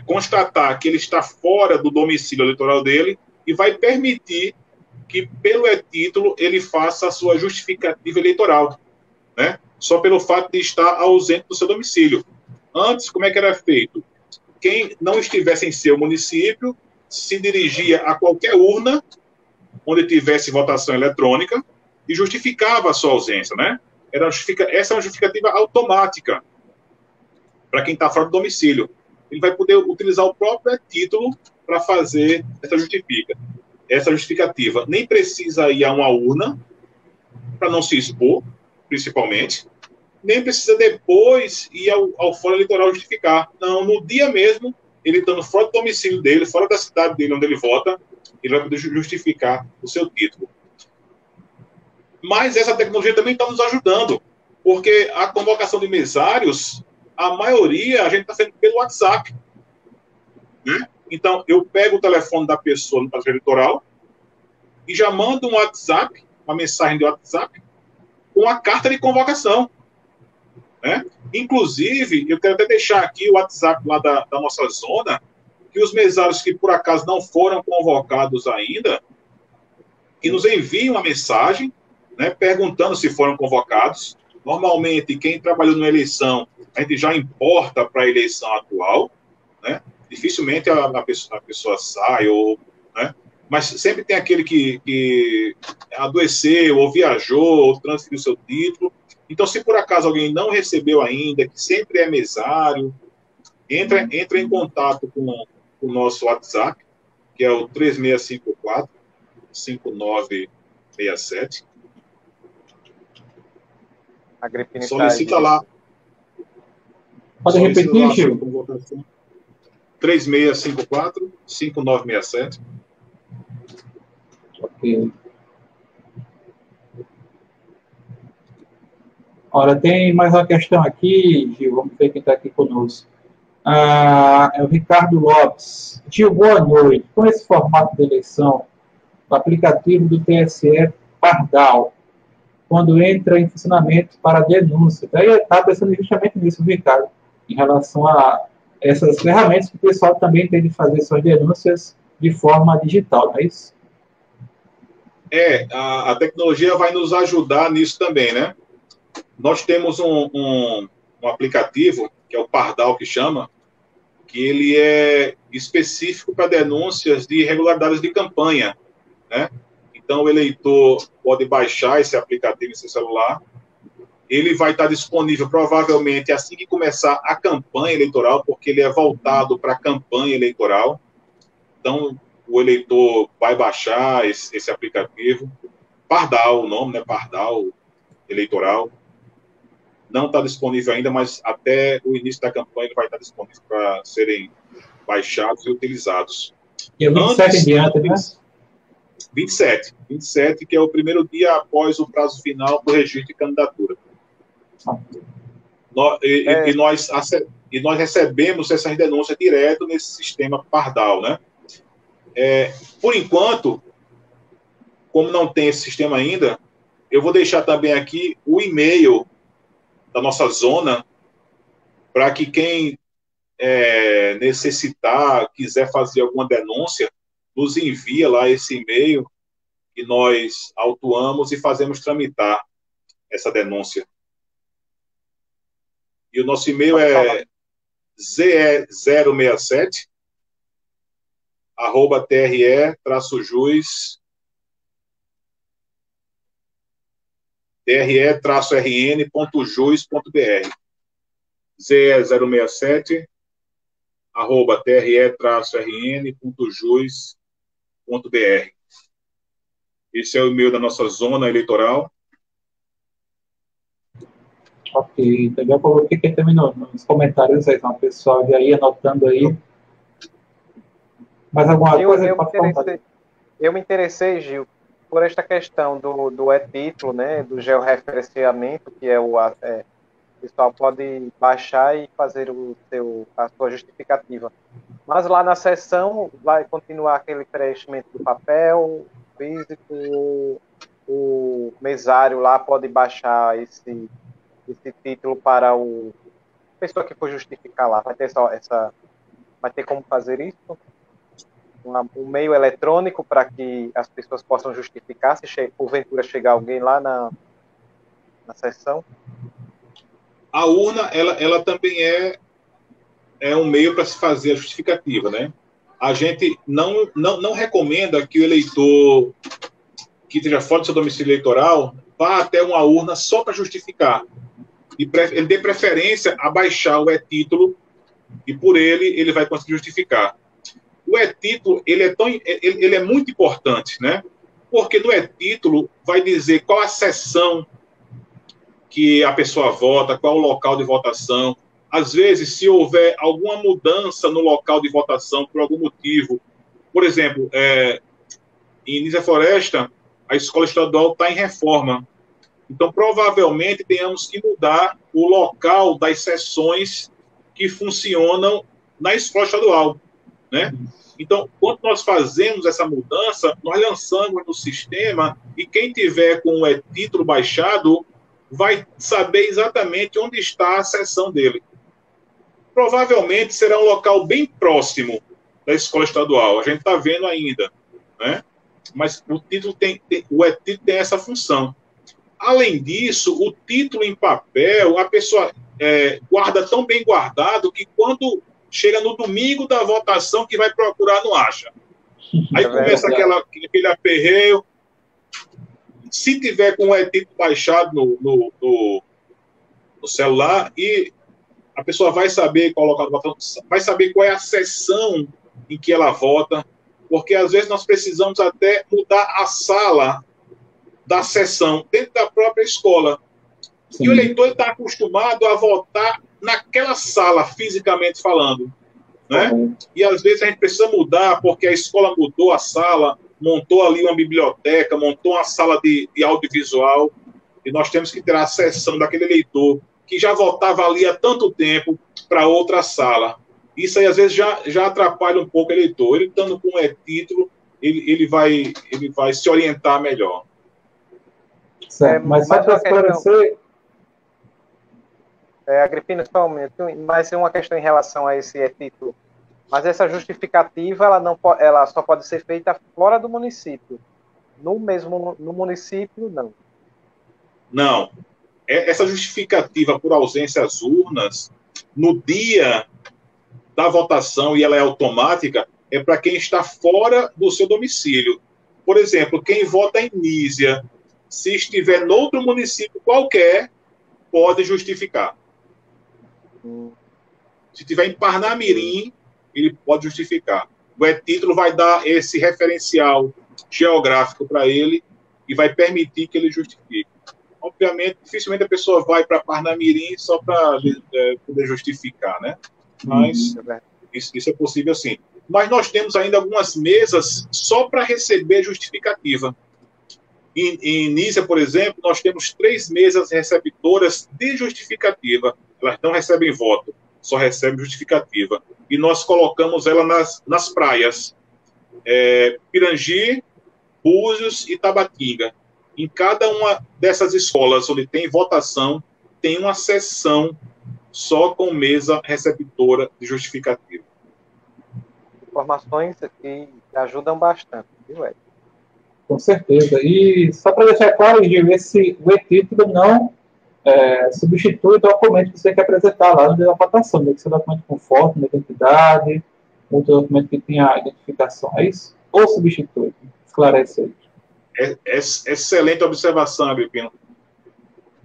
constatar que ele está fora do domicílio eleitoral dele e vai permitir que, pelo e-título, ele faça a sua justificativa eleitoral, né? Só pelo fato de estar ausente do seu domicílio. Antes, como é que era feito? Quem não estivesse em seu município se dirigia a qualquer urna onde tivesse votação eletrônica e justificava a sua ausência, né? Essa é uma justificativa automática para quem está fora do domicílio. Ele vai poder utilizar o próprio título para fazer essa justificativa. Nem precisa ir a uma urna para não se expor, principalmente. Nem precisa depois ir ao fórum eleitoral justificar. Não, no dia mesmo, ele estando fora do domicílio dele, fora da cidade dele onde ele vota, ele vai poder justificar o seu título. Mas essa tecnologia também está nos ajudando, porque a convocação de mesários, a maioria, a gente está fazendo pelo WhatsApp. Né? Então, eu pego o telefone da pessoa no padrão eleitoral e já mando um WhatsApp, uma mensagem de WhatsApp, com a carta de convocação. Né? Inclusive, eu quero até deixar aqui o WhatsApp lá da nossa zona, que os mesários que por acaso não foram convocados ainda, que nos enviem uma mensagem, né, perguntando se foram convocados. Normalmente, quem trabalhou na eleição, a gente já importa para a eleição atual, né? Dificilmente a pessoa sai, né? Mas sempre tem aquele que adoeceu, ou viajou, ou transferiu seu título. Então, se por acaso alguém não recebeu ainda, que sempre é mesário, entra em contato com o nosso WhatsApp, que é o 3654-5967. Solicita lá. Pode repetir, Gil? 3654-5967. Ok. Olha, tem mais uma questão aqui, Gil. Vamos ver quem está aqui conosco. É o Ricardo Lopes. Gil, boa noite. Com esse formato de eleição, o aplicativo do TSE Pardal, quando entra em funcionamento para denúncia. Daí eu estava pensando justamente nisso, Ricardo, em relação a essas ferramentas que o pessoal também tem de fazer suas denúncias de forma digital, não é isso? A tecnologia vai nos ajudar nisso também, né? Nós temos um aplicativo, que é o Pardal, que chama, que ele é específico para denúncias de irregularidades de campanha, né? Então, o eleitor pode baixar esse aplicativo em seu celular. Ele vai estar disponível, provavelmente, assim que começar a campanha eleitoral, porque ele é voltado para a campanha eleitoral. Então, o eleitor vai baixar esse aplicativo. Pardal, o nome, né? Pardal eleitoral. Não está disponível ainda, mas até o início da campanha ele vai estar disponível para serem baixados e utilizados. E o 27 em diante, né? 27, que é o primeiro dia após o prazo final do registro de candidatura. E nós recebemos essas denúncias direto nesse sistema Pardal, né? Por enquanto, como não tem esse sistema ainda, eu vou deixar também aqui o e-mail da nossa zona, para que quem necessitar, quiser fazer alguma denúncia, nos envia lá esse e-mail e nós autuamos e fazemos tramitar essa denúncia. E o nosso e-mail é ze067 @TRE-JUIZ, TRE-RN.JUIZ.br. ZE067, @TRE-RN.JUIZ.br. Esse é o e-mail da nossa zona eleitoral. Ok, então eu coloquei aqui também nos comentários aí, então, o pessoal de aí anotando aí. Mais alguma coisa? Eu me interessei, Gil, por esta questão do e-título, né, do georreferenciamento, que o pessoal pode baixar e fazer a sua justificativa. Mas lá na seção vai continuar aquele preenchimento do papel físico, o mesário lá pode baixar esse título para a pessoa que for justificar lá. Vai ter como fazer isso? Um meio eletrônico para que as pessoas possam justificar se porventura chegar alguém lá na sessão? A urna, ela também é um meio para se fazer a justificativa, né? A gente não recomenda que o eleitor que esteja fora do seu domicílio eleitoral vá até uma urna só para justificar. Ele dê preferência a baixar o e-título e por ele vai conseguir justificar. O e-título, ele é muito importante, né? Porque no e-título vai dizer qual a sessão que a pessoa vota, qual o local de votação. Às vezes, se houver alguma mudança no local de votação por algum motivo, por exemplo, em Nísia Floresta, a escola estadual está em reforma. Então, provavelmente, tenhamos que mudar o local das sessões que funcionam na escola estadual, né? Então, quando nós fazemos essa mudança, nós lançamos no sistema e quem tiver com o e-título baixado vai saber exatamente onde está a sessão dele. Provavelmente será um local bem próximo da escola estadual. A gente está vendo ainda, né? Mas o e-título tem essa função. Além disso, o título em papel, a pessoa guarda tão bem guardado que quando chega no domingo da votação que vai procurar, não acha. Aí começa aquele aperreio. Se tiver com o e-título baixado no celular, e a pessoa vai saber qual local de votação, vai saber qual é a sessão em que ela vota, porque às vezes nós precisamos até mudar a sala da sessão dentro da própria escola. Sim. E o eleitor está acostumado a votar naquela sala, fisicamente falando, né? E às vezes a gente precisa mudar porque a escola mudou a sala, montou ali uma biblioteca, montou uma sala de audiovisual, e nós temos que ter a sessão daquele eleitor que já votava ali há tanto tempo para outra sala. Isso aí às vezes já atrapalha um pouco o eleitor. Ele estando com e-título, ele vai se orientar melhor. Certo, mas só para esclarecer... Agripino, só um minuto, mas uma questão em relação a esse e-título. Mas essa justificativa, ela só pode ser feita fora do município. No município, não. Não. Essa justificativa por ausência às urnas, no dia da votação, e ela é automática, é para quem está fora do seu domicílio. Por exemplo, quem vota em Nísia, se estiver noutro município qualquer, pode justificar. Se estiver em Parnamirim, ele pode justificar. O e-título vai dar esse referencial geográfico para ele e vai permitir que ele justifique. Obviamente, dificilmente a pessoa vai para Parnamirim só para poder justificar, né? Mas isso é possível sim. Mas nós temos ainda algumas mesas só para receber justificativa. Em Nísia, por exemplo, nós temos 3 mesas receptoras de justificativa. Elas não recebem voto, só recebem justificativa. E nós colocamos ela nas praias. Pirangi, Búzios e Tabatinga. Em cada uma dessas escolas onde tem votação, tem uma sessão só com mesa receptora de justificativa. Informações que ajudam bastante, viu, Ed? Com certeza. E só para deixar claro, Gil, o e-título não substitui o documento que você quer apresentar lá no dia da votação. Tem que ser um documento com foto, identidade, outro documento que tenha a identificação. É isso? Ou substitui? Esclarece aí. Excelente observação, Agripino.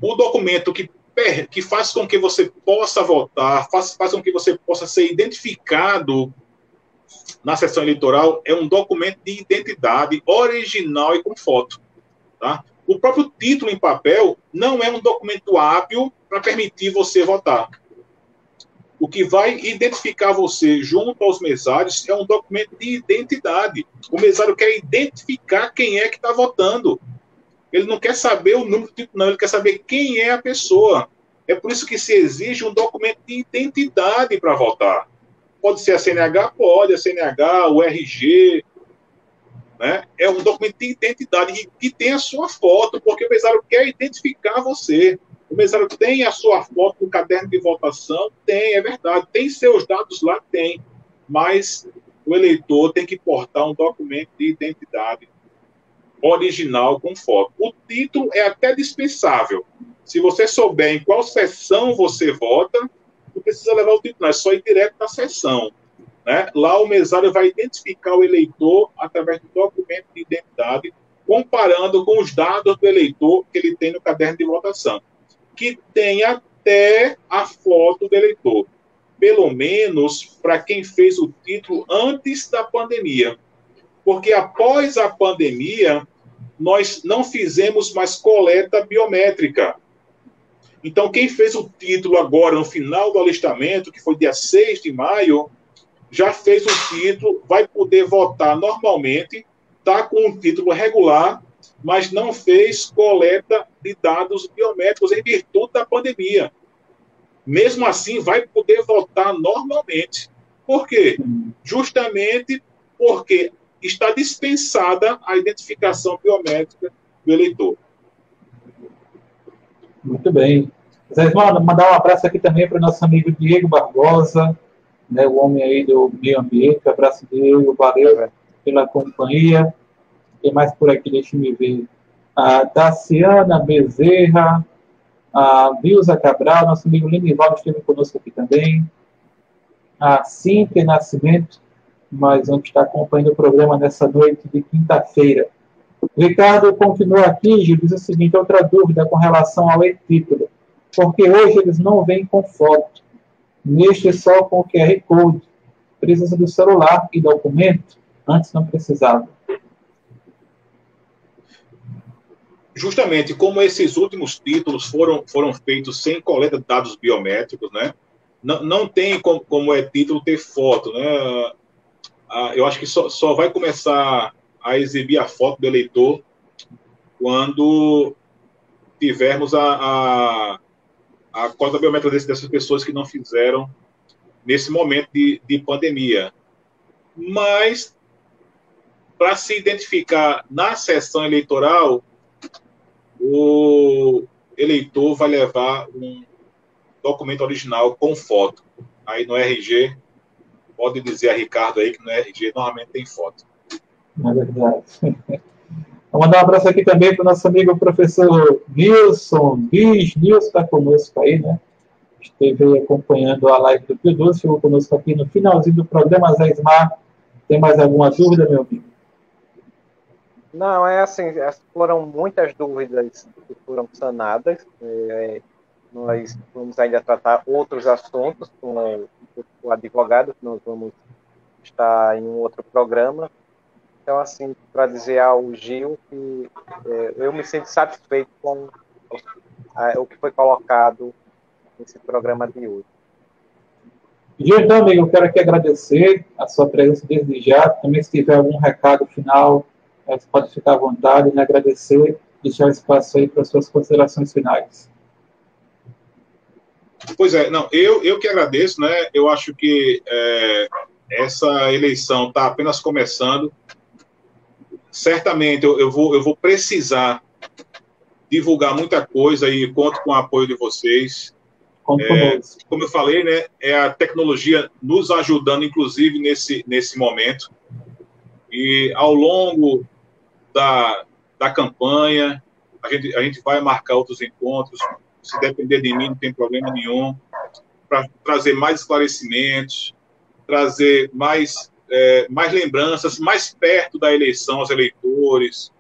O documento que faz com que você possa votar, faz com que você possa ser identificado na sessão eleitoral, é um documento de identidade original e com foto. Tá? O próprio título em papel não é um documento hábil para permitir você votar. O que vai identificar você junto aos mesários é um documento de identidade. O mesário quer identificar quem é que está votando. Ele não quer saber o número do título, não. Ele quer saber quem é a pessoa. É por isso que se exige um documento de identidade para votar. Pode ser a CNH? Pode, a CNH, o RG. Né? É um documento de identidade que tem a sua foto, porque o mesário quer identificar você. O mesário tem a sua foto no caderno de votação? Tem, é verdade. Tem seus dados lá? Tem. Mas o eleitor tem que portar um documento de identidade original com foto. O título é até dispensável. Se você souber em qual sessão você vota, não precisa levar o título, não, é só ir direto na sessão. Né? Lá o mesário vai identificar o eleitor através do documento de identidade, comparando com os dados do eleitor que ele tem no caderno de votação, que tem até a foto do eleitor, pelo menos para quem fez o título antes da pandemia. Porque após a pandemia, nós não fizemos mais coleta biométrica. Então, quem fez o título agora, no final do alistamento, que foi dia 6 de maio, já fez o título, vai poder votar normalmente, está com um título regular, mas não fez coleta de dados biométricos em virtude da pandemia. Mesmo assim, vai poder votar normalmente. Por quê? Justamente porque está dispensada a identificação biométrica do eleitor. Muito bem. Vocês vão mandar um abraço aqui também para o nosso amigo Diego Barbosa, né, o homem aí do meio ambiente. Abraço dele, valeu pela companhia. Tem mais por aqui, deixa eu ver. A Daciana Bezerra, a Vilza Cabral, nosso amigo Linivaldo esteve conosco aqui também. A Cíntia Nascimento, mas onde está acompanhando o programa nessa noite de quinta-feira. Ricardo continua aqui, Gil, diz o seguinte: outra dúvida com relação ao e-título, porque hoje eles não vêm com foto, neste só com o QR Code, precisa do celular e documento, antes não precisava. Justamente, como esses últimos títulos foram feitos sem coleta de dados biométricos, né? Não tem como é título ter foto, né? Eu acho que só vai começar a exibir a foto do eleitor quando tivermos a coleta biométrica dessas pessoas que não fizeram nesse momento de pandemia. Mas, para se identificar na sessão eleitoral, o eleitor vai levar um documento original com foto. Aí no RG, pode dizer a Ricardo aí que no RG normalmente tem foto. É verdade. Vou mandar um abraço aqui também para o nosso amigo professor Nilson. Nilson está conosco aí, né? Esteve acompanhando a live do Pio 12, chegou conosco aqui no finalzinho do programa. Zé Ismar, tem mais alguma dúvida, meu amigo? Não, é assim, foram muitas dúvidas que foram sanadas. Nós vamos ainda tratar outros assuntos com o advogado, que nós vamos estar em um outro programa. Então, assim, para dizer ao Gil que eu me sinto satisfeito com o que foi colocado nesse programa de hoje. Gil, então, amigo, eu quero aqui agradecer a sua presença desde já. Também, se tiver algum recado final, você pode ficar à vontade, né? Agradecer e deixar espaço aí para as suas considerações finais. Pois é, não, eu que agradeço, né? Eu acho que essa eleição está apenas começando. Certamente eu vou precisar divulgar muita coisa e conto com o apoio de vocês. Como eu falei, né, é a tecnologia nos ajudando, inclusive, nesse momento. E ao longo da campanha, a gente vai marcar outros encontros. Se depender de mim, não tem problema nenhum, para trazer mais esclarecimentos, trazer mais lembranças, mais perto da eleição, aos eleitores,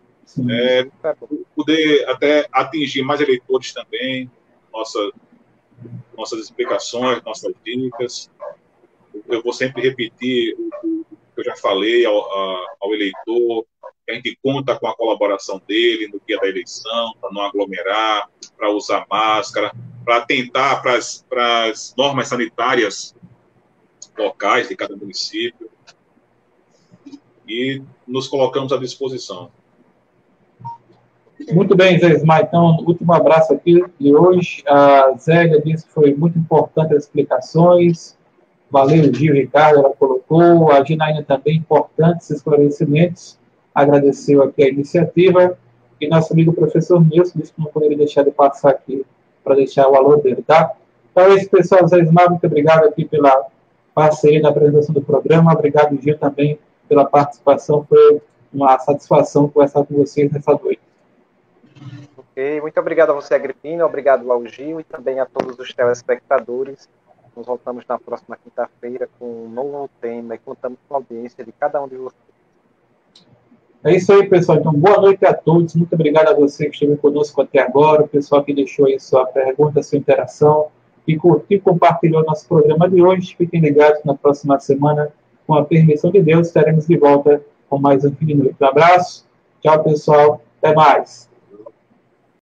poder até atingir mais eleitores também, nossas explicações, nossas dicas. Eu vou sempre repetir o que eu já falei ao eleitor, que a gente conta com a colaboração dele no dia da eleição, para não aglomerar, para usar máscara, para atentar para as normas sanitárias locais de cada município. E nos colocamos à disposição. Muito bem, Zé Ismael. Então, último abraço aqui de hoje. A Zélia disse que foi muito importante as explicações. Valeu, Gil, Ricardo, ela colocou. A Ginaína também, importantes esclarecimentos. Agradeceu aqui a iniciativa. E nosso amigo professor Nilson disse que não poderia deixar de passar aqui para deixar o alô dele, tá? Então é isso, pessoal. Zé Ismael, muito obrigado aqui pela parceria na apresentação do programa. Obrigado, Gil, também pela participação. Foi uma satisfação conversar com vocês nessa noite. Ok, muito obrigado a você, Agripino, obrigado ao Gil e também a todos os telespectadores. Nos voltamos na próxima quinta-feira com um novo tema e contamos com a audiência de cada um de vocês. É isso aí, pessoal. Então, boa noite a todos. Muito obrigado a você que esteve conosco até agora, o pessoal que deixou aí sua pergunta, sua interação, e curtiu e compartilhou nosso programa de hoje. Fiquem ligados na próxima semana. Com a permissão de Deus, estaremos de volta com mais um Fim de Noite. Um abraço. Tchau, pessoal. Até mais.